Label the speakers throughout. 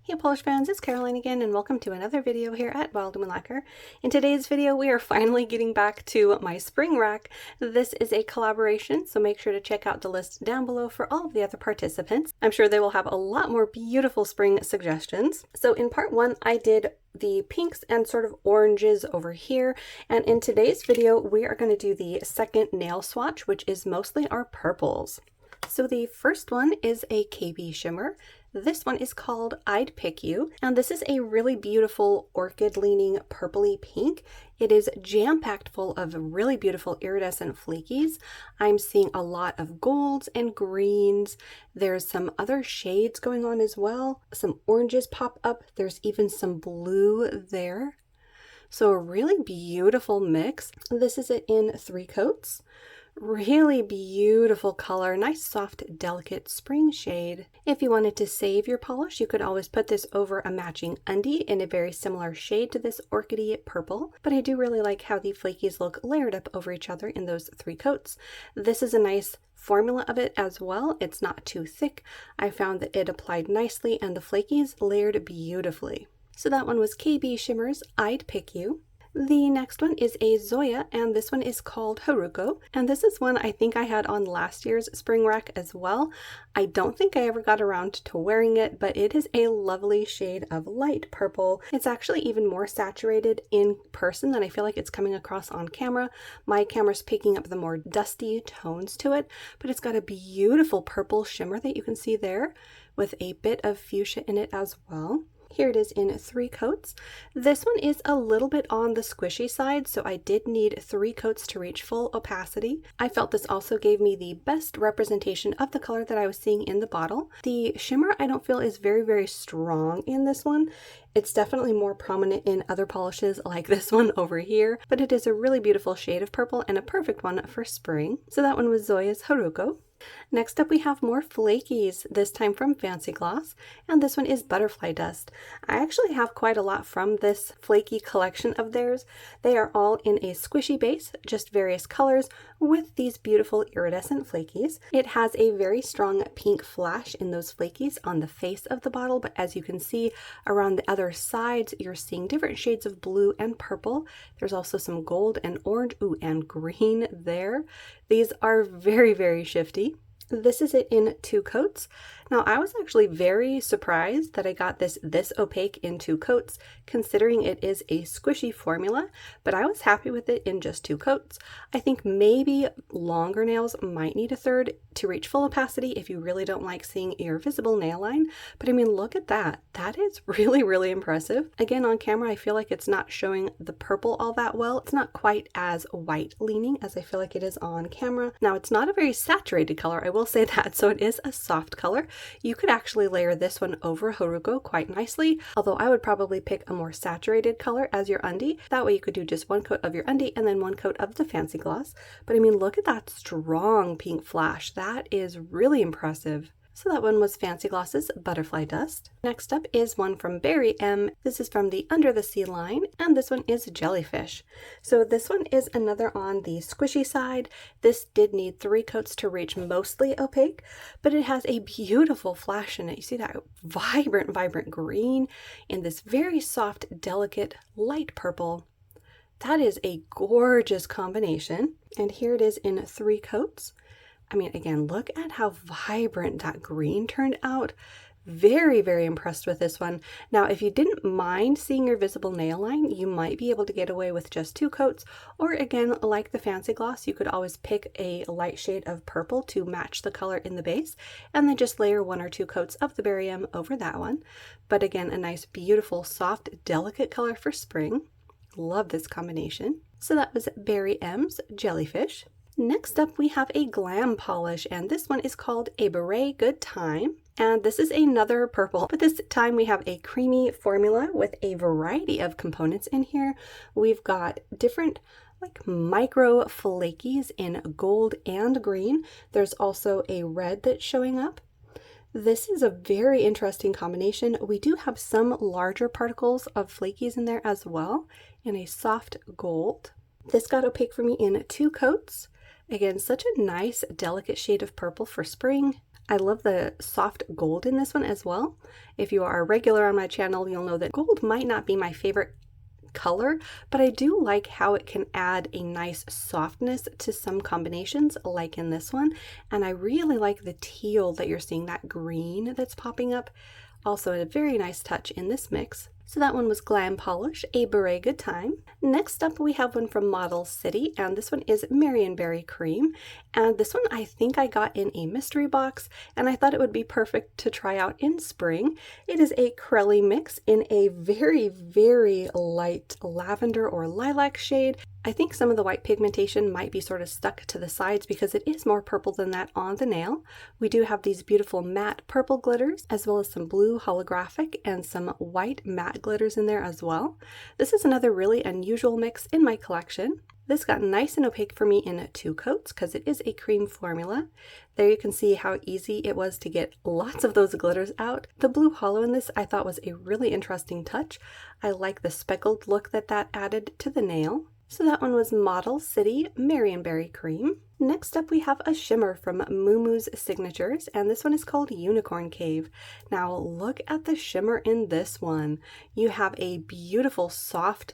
Speaker 1: Hey Polish fans, it's Caroline again and welcome to another video here at Wild Woman Lacquer. In today's video we are finally getting back to my spring rack. This is a collaboration, so make sure to check out the list down below for all of the other participants. I'm sure they will have a lot more beautiful spring suggestions. So in part one I did the pinks and sort of oranges over here, and in today's video we are going to do the second nail swatch, which is mostly our purples. So the first one is a KB shimmer. This one is called I'd Pick You, and this is a really beautiful orchid leaning purpley pink. It is jam-packed full of really beautiful iridescent flakies. I'm seeing a lot of golds and greens. There's some other shades going on as well. Some oranges pop up. There's even some blue there. So a really beautiful mix. This is it in 3 coats. Really beautiful color, nice soft delicate spring shade. If you wanted to save your polish, you could always put this over a matching undie in a very similar shade to this orchidy purple, but I do really like how the flakies look layered up over each other in those 3 coats. This is a nice formula of it as well. It's not too thick. I found that it applied nicely and the flakies layered beautifully. So that one was KB Shimmer's I'd Pick You. The next one is a Zoya, and this one is called Haruko, and this is one I think I had on last year's spring rack as well. I don't think I ever got around to wearing it, but it is a lovely shade of light purple. It's actually even more saturated in person than I feel like it's coming across on camera. My camera's picking up the more dusty tones to it, but it's got a beautiful purple shimmer that you can see there with a bit of fuchsia in it as well. Here it is in 3 coats. This one is a little bit on the squishy side, so I did need 3 coats to reach full opacity. I felt this also gave me the best representation of the color that I was seeing in the bottle. The shimmer I don't feel is very strong in this one. It's definitely more prominent in other polishes like this one over here, but it is a really beautiful shade of purple and a perfect one for spring. So that one was Zoya's Haruko. Next up we have more flakies, this time from Fancy Gloss, and this one is Butterfly Dust. I actually have quite a lot from this flaky collection of theirs. They are all in a squishy base, just various colors with these beautiful iridescent flakies. It has a very strong pink flash in those flakies on the face of the bottle, but as you can see around the other sides you're seeing different shades of blue and purple. There's also some gold and orange, ooh, and green there. These are very shifty. This is it in 2 coats. Now I was actually very surprised that I got this opaque in 2 coats, considering it is a squishy formula, but I was happy with it in just 2 coats. I think maybe longer nails might need a 3rd to reach full opacity if you really don't like seeing your visible nail line, but I mean look at that. That is really impressive. Again, on camera I feel like it's not showing the purple all that well. It's not quite as white leaning as I feel like it is on camera. Now it's not a very saturated color, I will say that, so it is a soft color. You could actually layer this one over Haruko quite nicely, although I would probably pick a more saturated color as your undie. That way you could do just 1 coat of your undie and then 1 coat of the Fancy Gloss. But I mean, look at that strong pink flash. That is really impressive. So that one was Fancy Gloss's Butterfly Dust. Next up is one from Berry M. This is from the Under the Sea line, and this one is Jellyfish. So this one is another on the squishy side. This did need 3 coats to reach mostly opaque, but it has a beautiful flash in it. You see that vibrant green and this very soft, delicate, light purple. That is a gorgeous combination. And here it is in 3 coats. I mean, again, look at how vibrant that green turned out. Very impressed with this one. Now, if you didn't mind seeing your visible nail line, you might be able to get away with just 2 coats. Or again, like the Fancy Gloss, you could always pick a light shade of purple to match the color in the base, and then just layer 1 or 2 coats of the Berry M over that one. But again, a nice, beautiful, soft, delicate color for spring. Love this combination. So that was Berry M's Jellyfish. Next up we have a Glam Polish, and this one is called A Beret Good Time. And this is another purple, but this time we have a creamy formula with a variety of components in here. We've got different like micro flakies in gold and green. There's also a red that's showing up. This is a very interesting combination. We do have some larger particles of flakies in there as well, in a soft gold. This got opaque for me in 2 coats. Again, such a nice, delicate shade of purple for spring. I love the soft gold in this one as well. If you are a regular on my channel, you'll know that gold might not be my favorite color, but I do like how it can add a nice softness to some combinations like in this one. And I really like the teal that you're seeing, that green that's popping up. Also a very nice touch in this mix. So that one was Glam Polish, A Beret Good Time. Next up we have one from Model City, and this one is Marionberry Cream. And this one I think I got in a mystery box, and I thought it would be perfect to try out in spring. It is a Crelly mix in a very, very light lavender or lilac shade. I think some of the white pigmentation might be sort of stuck to the sides because it is more purple than that on the nail. We do have these beautiful matte purple glitters, as well as some blue holographic and some white matte glitters in there as well. This is another really unusual mix in my collection. This got nice and opaque for me in 2 coats because it is a cream formula. There you can see how easy it was to get lots of those glitters out. The blue hollow in this I thought was a really interesting touch. I like the speckled look that added to the nail. So that one was Model City Marionberry Cream. Next up we have a shimmer from Moo Moo's Signatures, and this one is called Unicorn Cave. Now look at the shimmer in this one. You have a beautiful soft,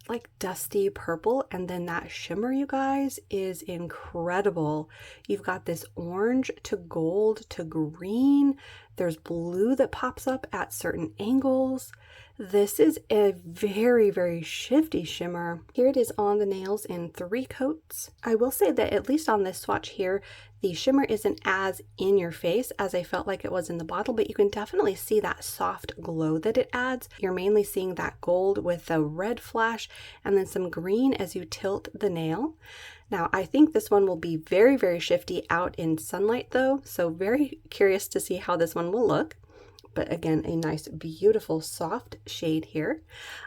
Speaker 1: like dusty purple, and then that shimmer, you guys, is incredible. You've got this orange to gold to green. There's blue that pops up at certain angles. This is a very, very shifty shimmer. Here it is on the nails in 3 coats. I will say that at least on this swatch here, the shimmer isn't as in your face as I felt like it was in the bottle, but you can definitely see that soft glow that it adds. You're mainly seeing that gold with a red flash and then some green as you tilt the nail. Now, I think this one will be very, very shifty out in sunlight though, so very curious to see how this one will look. But again, a nice, beautiful, soft shade here.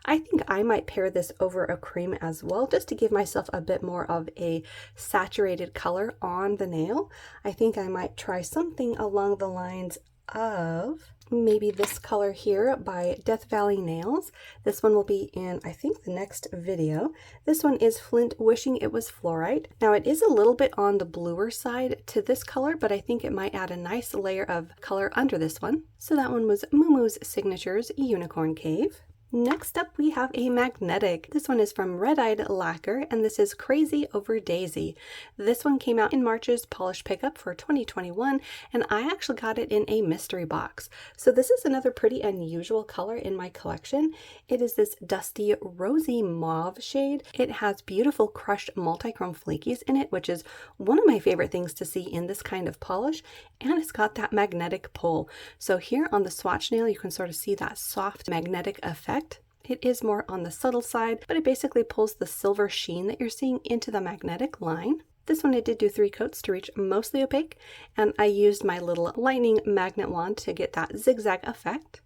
Speaker 1: I think I might pair this over a cream as well, just to give myself a bit more of a saturated color on the nail. I think I might try something along the lines of maybe this color here by Death Valley Nails. This one will be in, I think, the next video. This one is Flint Wishing It Was Fluorite. Now it is a little bit on the bluer side to this color, but I think it might add a nice layer of color under this one. So that one was Moo Moo's Signatures Unicorn Cave. Next up we have a magnetic. This one is from Red Eyed Lacquer, and this is Crazy Over Daisy. This one came out in March's polish pickup for 2021, and I actually got it in a mystery box. So this is another pretty unusual color in my collection. It is this dusty rosy mauve shade. It has beautiful crushed multichrome flakies in it, which is one of my favorite things to see in this kind of polish, and it's got that magnetic pull. So here on the swatch nail you can sort of see that soft magnetic effect. It is more on the subtle side, but it basically pulls the silver sheen that you're seeing into the magnetic line. This one I did do 3 coats to reach mostly opaque, and I used my little lightning magnet wand to get that zigzag effect.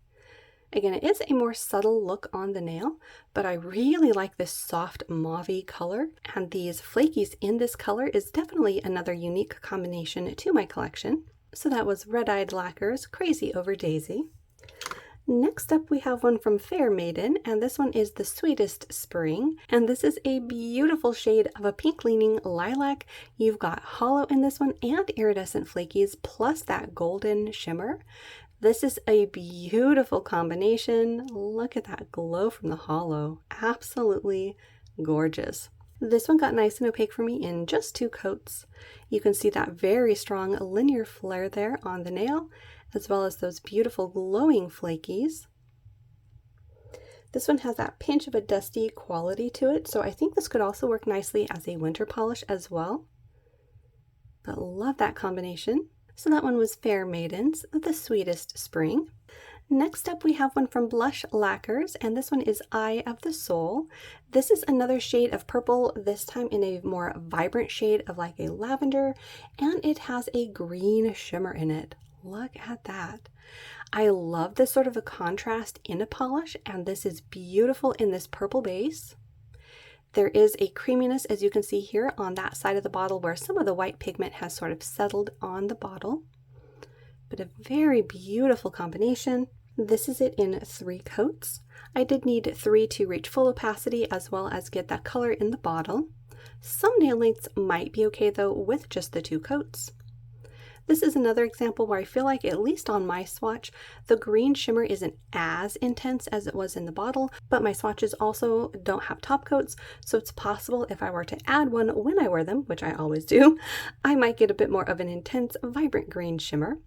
Speaker 1: Again, it is a more subtle look on the nail, but I really like this soft mauve-y color, and these flakies in this color is definitely another unique combination to my collection. So that was Red Eyed Lacquer's Crazy Over Daisy. Next up we have one from Fair Maiden, and this one is the Sweetest Spring, and this is a beautiful shade of a pink leaning lilac. You've got hollow in this one and iridescent flakies plus that golden shimmer. This is a beautiful combination. Look at that glow from the hollow. Absolutely gorgeous. This one got nice and opaque for me in just 2 coats. You can see that very strong linear flare there on the nail, as well as those beautiful glowing flakies. This one has that pinch of a dusty quality to it, so I think this could also work nicely as a winter polish as well. But love that combination. So that one was Fair Maiden's The Sweetest Spring. Next up we have one from Blush Lacquers, and this one is Eye of the Soul. This is another shade of purple, this time in a more vibrant shade of like a lavender, and it has a green shimmer in it. Look at that. I love this sort of a contrast in a polish, and this is beautiful in this purple base. There is a creaminess, as you can see here, on that side of the bottle where some of the white pigment has sort of settled on the bottle. But a very beautiful combination. This is it in 3 coats. I did need 3 to reach full opacity as well as get that color in the bottle. Some nail lengths might be okay though with just the 2 coats. This is another example where I feel like, at least on my swatch, the green shimmer isn't as intense as it was in the bottle, but my swatches also don't have top coats, so it's possible if I were to add one when I wear them, which I always do, I might get a bit more of an intense, vibrant green shimmer.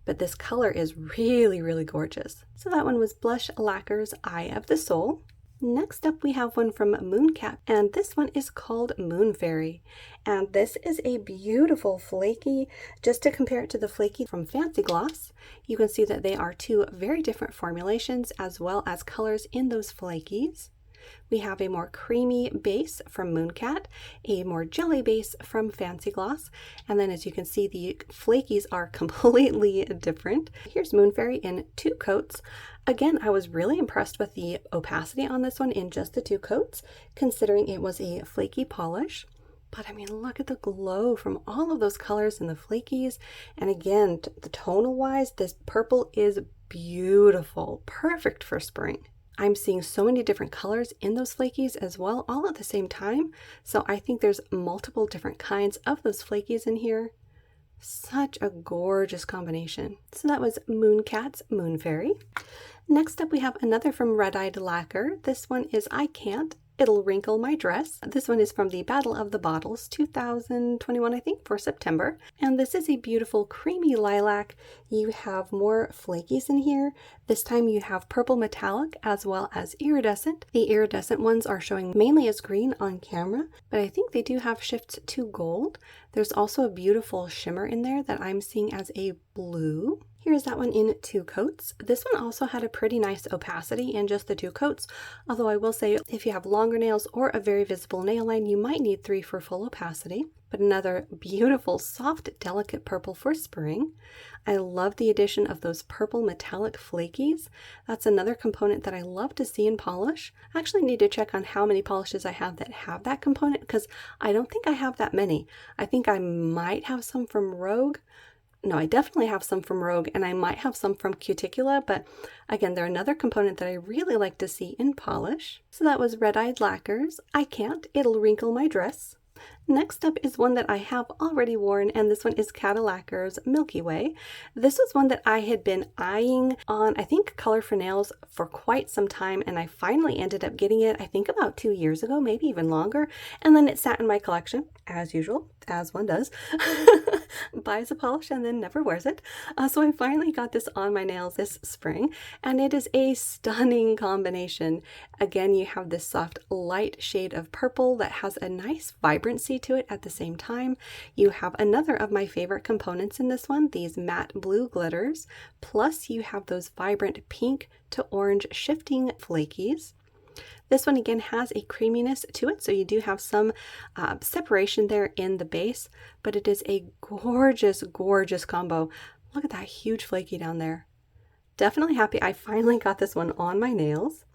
Speaker 1: But this color is really, really gorgeous. So that one was Blush Lacquer's Eye of the Soul. Next up we have one from Mooncat, and this one is called Moon Fairy. And this is a beautiful flaky. Just to compare it to the flaky from Fancy Gloss, you can see that they are two very different formulations as well as colors in those flakies. We have a more creamy base from Mooncat, a more jelly base from Fancy Gloss, and then as you can see, the flakies are completely different. Here's Moon Fairy in 2 coats. Again, I was really impressed with the opacity on this one in just the 2 coats, considering it was a flaky polish. But I mean, look at the glow from all of those colors in the flakies. And again, the tonal wise, this purple is beautiful, perfect for spring. I'm seeing so many different colors in those flakies as well, all at the same time. So I think there's multiple different kinds of those flakies in here. Such a gorgeous combination. So that was Mooncat's Moon Fairy. Next up we have another from Red Eyed Lacquer. This one is I Can't, It'll Wrinkle My Dress. This one is from the Battle of the Bottles 2021, I think, for September. And this is a beautiful creamy lilac. You have more flakies in here. This time you have purple metallic as well as iridescent. The iridescent ones are showing mainly as green on camera, but I think they do have shifts to gold. There's also a beautiful shimmer in there that I'm seeing as a blue. Here's that one in 2 coats. This one also had a pretty nice opacity in just the 2 coats, although I will say if you have longer nails or a very visible nail line, you might need 3 for full opacity. But another beautiful, soft, delicate purple for spring. I love the addition of those purple metallic flakies. That's another component that I love to see in polish. I actually need to check on how many polishes I have that have that component, because I don't think I have that many. I think I might have some from Rogue. No, I definitely have some from Rogue, and I might have some from Cuticula, but again, they're another component that I really like to see in polish. So that was Red Eyed Lacquer's I Can't, It'll Wrinkle My Dress. Next up is one that I have already worn, and this one is Cadillacquer's Milky Way. This was one that I had been eyeing on, I think, Color for Nails for quite some time, and I finally ended up getting it, I think about 2 years ago, maybe even longer, and then it sat in my collection, as usual, as one does. Buys a polish and then never wears it. So I finally got this on my nails this spring, and it is a stunning combination. Again, you have this soft light shade of purple that has a nice vibrancy to it at the same time. You have another of my favorite components in this one, these matte blue glitters, plus you have those vibrant pink to orange shifting flakies. This one again has a creaminess to it, so you do have some separation there in the base, but it is a gorgeous, gorgeous combo. Look at that huge flaky down there. Definitely happy I finally got this one on my nails.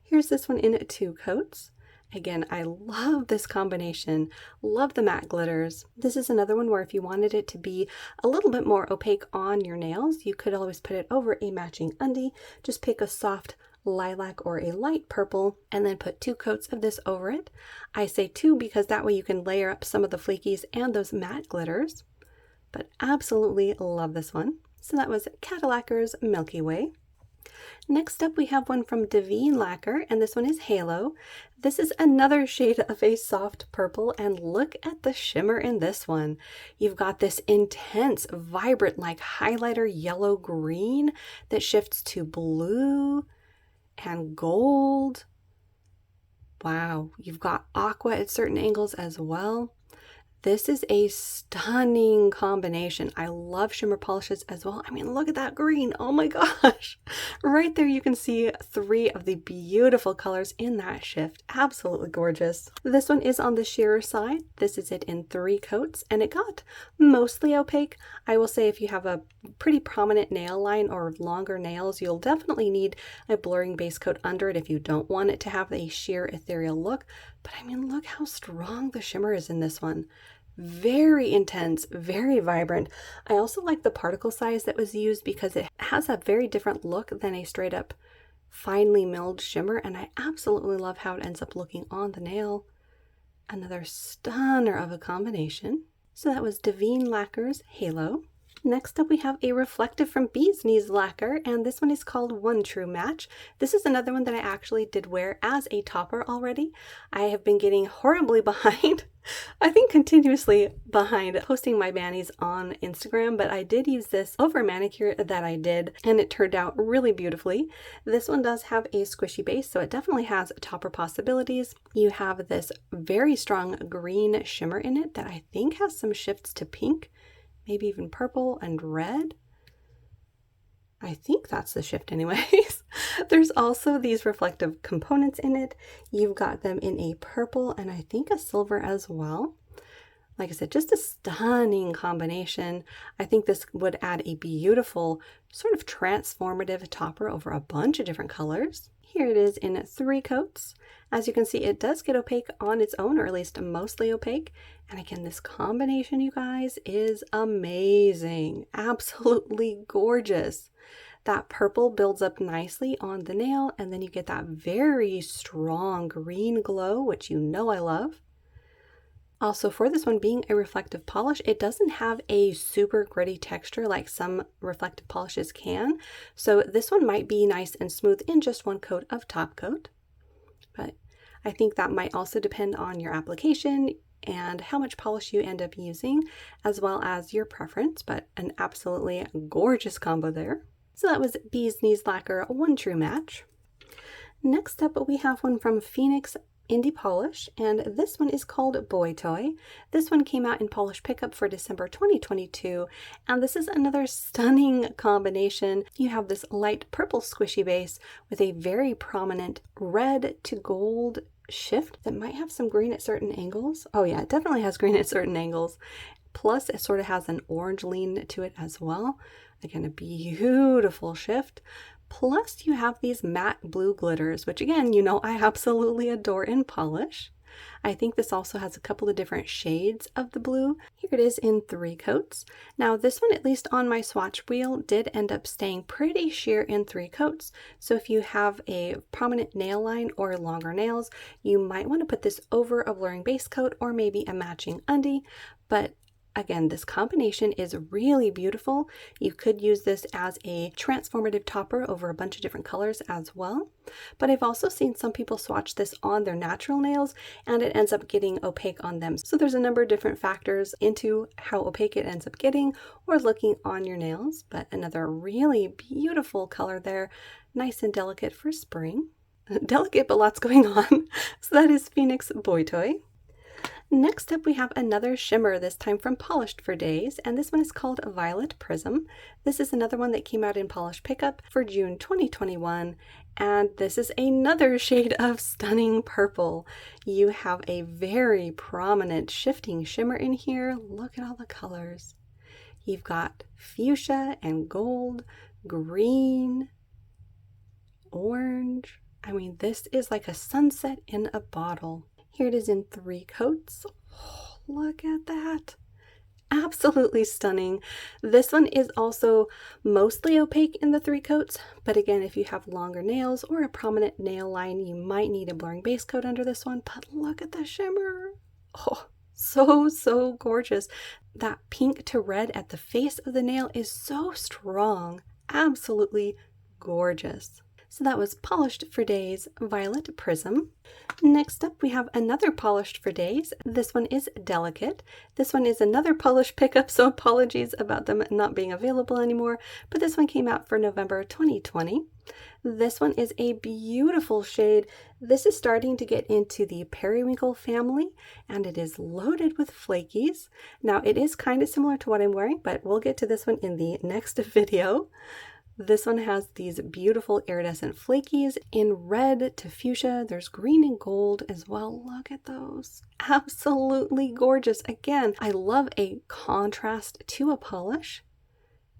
Speaker 1: Here's this one in 2 coats. Again, I love this combination. Love the matte glitters. This is another one where if you wanted it to be a little bit more opaque on your nails, you could always put it over a matching undie. Just pick a soft lilac or a light purple and then put 2 coats of this over it. I say 2 because that way you can layer up some of the flakies and those matte glitters, but absolutely love this one. So that was Cadillacquer's Milky Way. Next up we have one from Divine Lacquer, and this one is Halo. This is another shade of a soft purple, and look at the shimmer in this one. You've got this intense, vibrant, like highlighter yellow green that shifts to blue and gold. Wow, you've got aqua at certain angles as well. This is a stunning combination. I love shimmer polishes as well. I mean, look at that green. Oh my gosh. Right there you can see 3 of the beautiful colors in that shift. Absolutely gorgeous. This one is on the sheerer side. This is it in 3 coats, and it got mostly opaque. I will say if you have a pretty prominent nail line or longer nails, you'll definitely need a blurring base coat under it if you don't want it to have a sheer ethereal look. But I mean, look how strong the shimmer is in this one. Very intense, very vibrant. I also like the particle size that was used because it has a very different look than a straight up finely milled shimmer, and I absolutely love how it ends up looking on the nail. Another stunner of a combination. So that was Divine Lacquer's Halo. Next up we have a reflective from Bee's Knees lacquer, and this one is called One True Match. This is another one that I actually did wear as a topper already. I have been getting horribly behind, I think continuously behind posting my manis on Instagram, but I did use this over a manicure that I did and it turned out really beautifully. This one does have a squishy base, so it definitely has topper possibilities. You have this very strong green shimmer in it that I think has some shifts to pink, maybe even purple and red. I think that's the shift anyways. There's also these reflective components in it. You've got them in a purple and I think a silver as well. Like I said, just a stunning combination. I think this would add a beautiful sort of transformative topper over a bunch of different colors. Here it is in 3 coats. As you can see, it does get opaque on its own, or at least mostly opaque. And again, this combination, you guys, is amazing. Absolutely gorgeous. That purple builds up nicely on the nail, and then you get that very strong green glow, which you know I love. Also, for this one being a reflective polish, it doesn't have a super gritty texture like some reflective polishes can. So this one might be nice and smooth in just 1 coat of top coat. But I think that might also depend on your application and how much polish you end up using, as well as your preference, but an absolutely gorgeous combo there. So that was Bee's Knees Lacquer One True Match. Next up, we have one from Phoenix Indie Polish, and this one is called Boy Toy. This one came out in Polish Pickup for December 2022, and this is another stunning combination. You have this light purple squishy base with a very prominent red to gold shift that might have some green at certain angles. Oh yeah, it definitely has green at certain angles. Plus it sort of has an orange lean to it as well. Again, a beautiful shift. Plus you have these matte blue glitters, which again, you know, I absolutely adore in polish. I think this also has a couple of different shades of the blue. Here it is in 3 coats. Now this one, at least on my swatch wheel, did end up staying pretty sheer in 3 coats. So if you have a prominent nail line or longer nails, you might want to put this over a blurring base coat or maybe a matching undie. But again, this combination is really beautiful. You could use this as a transformative topper over a bunch of different colors as well. But I've also seen some people swatch this on their natural nails and it ends up getting opaque on them. So there's a number of different factors into how opaque it ends up getting or looking on your nails. But another really beautiful color there, nice and delicate for spring. Delicate, but lots going on. So that is Phoenix Boy Toy. Next up we have another shimmer, this time from Polished for Days, and this one is called Violet Prism. This is another one that came out in Polish Pickup for June 2021, and this is another shade of stunning purple. You have a very prominent shifting shimmer in here. Look at all the colors. You've got fuchsia and gold, green, orange. I mean, this is like a sunset in a bottle. Here it is in 3 coats. Oh, look at that. Absolutely stunning. This one is also mostly opaque in the 3 coats, but again, if you have longer nails or a prominent nail line, you might need a blurring base coat under this one, but look at the shimmer. Oh, so gorgeous. That pink to red at the face of the nail is so strong. Absolutely gorgeous. So that was Polished for Days Violet Prism. Next up we have another Polished for Days. This one is Delicate. This one is another Polish pickup, so apologies about them not being available anymore, but this one came out for November 2020. This one is a beautiful shade. This is starting to get into the periwinkle family, and it is loaded with flakies. Now it is kind of similar to what I'm wearing, but we'll get to this one in the next video. This one has these beautiful iridescent flakies in red to fuchsia. There's green and gold as well. Look at those. Absolutely gorgeous. Again, I love a contrast to a polish.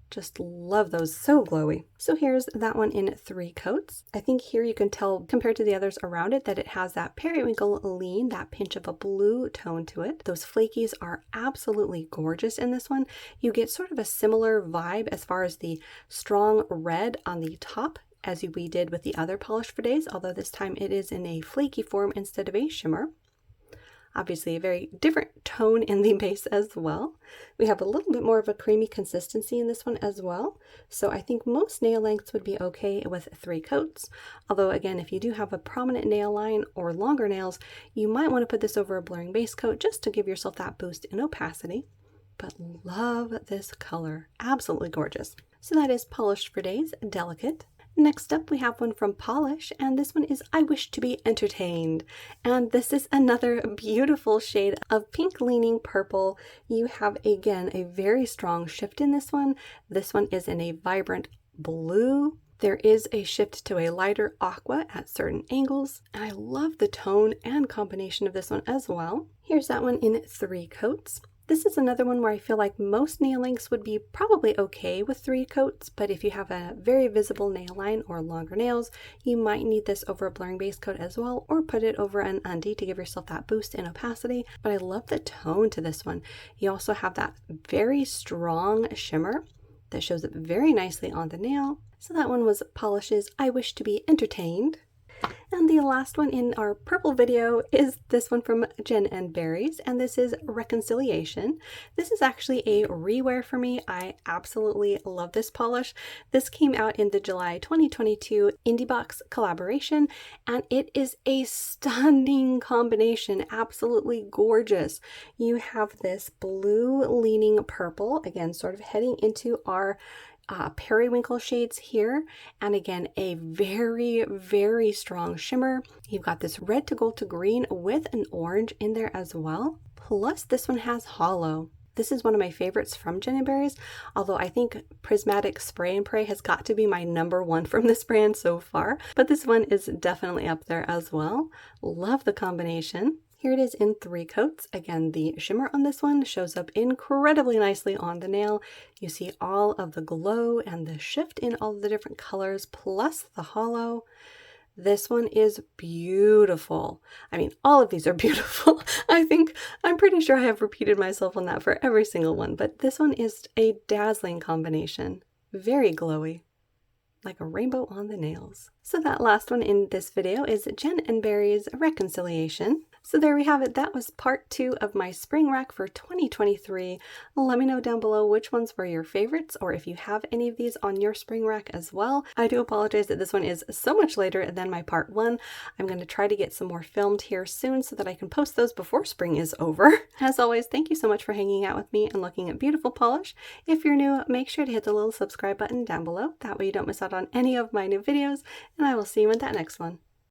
Speaker 1: Just love those, so glowy. So here's that one in 3 coats. I think here you can tell compared to the others around it that it has that periwinkle lean, that pinch of a blue tone to it. Those flakies are absolutely gorgeous in this one. You get sort of a similar vibe as far as the strong red on the top as we did with the other Polished for Days, although this time it is in a flaky form instead of a shimmer. Obviously a very different tone in the base as well. We have a little bit more of a creamy consistency in this one as well. So I think most nail lengths would be okay with 3 coats. Although again, if you do have a prominent nail line or longer nails, you might want to put this over a blurring base coat just to give yourself that boost in opacity. But love this color, absolutely gorgeous. So that is Polished for Days Delicate. Next up we have one from Polish, and this one is I Wish to Be Entertained. And this is another beautiful shade of pink leaning purple. You have again a very strong shift in this one. This one is in a vibrant blue. There is a shift to a lighter aqua at certain angles, and I love the tone and combination of this one as well. Here's that one in 3 coats. This is another one where I feel like most nail lengths would be probably okay with 3 coats, but if you have a very visible nail line or longer nails, you might need this over a blurring base coat as well, or put it over an undie to give yourself that boost in opacity. But I love the tone to this one. You also have that very strong shimmer that shows up very nicely on the nail. So that one was Polish's I Wish to Be Entertained. And the last one in our purple video is this one from Jen and Berries, and this is Reconciliation. This is actually a rewear for me. I absolutely love this polish. This came out in the July 2022 Indie Box collaboration, and it is a stunning combination, absolutely gorgeous. You have this blue leaning purple, again sort of heading into our periwinkle shades here, and again a very, very strong shimmer. You've got this red to gold to green with an orange in there as well. Plus this one has hollow. This is one of my favorites from Jen and Berries, although I think Prismatic Spray and Pray has got to be my #1 from this brand so far, but this one is definitely up there as well. Love the combination. Here it is in 3 coats. Again, the shimmer on this one shows up incredibly nicely on the nail. You see all of the glow and the shift in all of the different colors, plus the hollow. This one is beautiful. I mean, all of these are beautiful. I'm pretty sure I have repeated myself on that for every single one, but this one is a dazzling combination. Very glowy, like a rainbow on the nails. So that last one in this video is Jen and Berries Reconciliation. So there we have it. That was part 2 of my spring rack for 2023. Let me know down below which ones were your favorites, or if you have any of these on your spring rack as well. I do apologize that this one is so much later than my part 1. I'm going to try to get some more filmed here soon so that I can post those before spring is over. As always, thank you so much for hanging out with me and looking at beautiful polish. If you're new, make sure to hit the little subscribe button down below. That way you don't miss out on any of my new videos, and I will see you in that next one.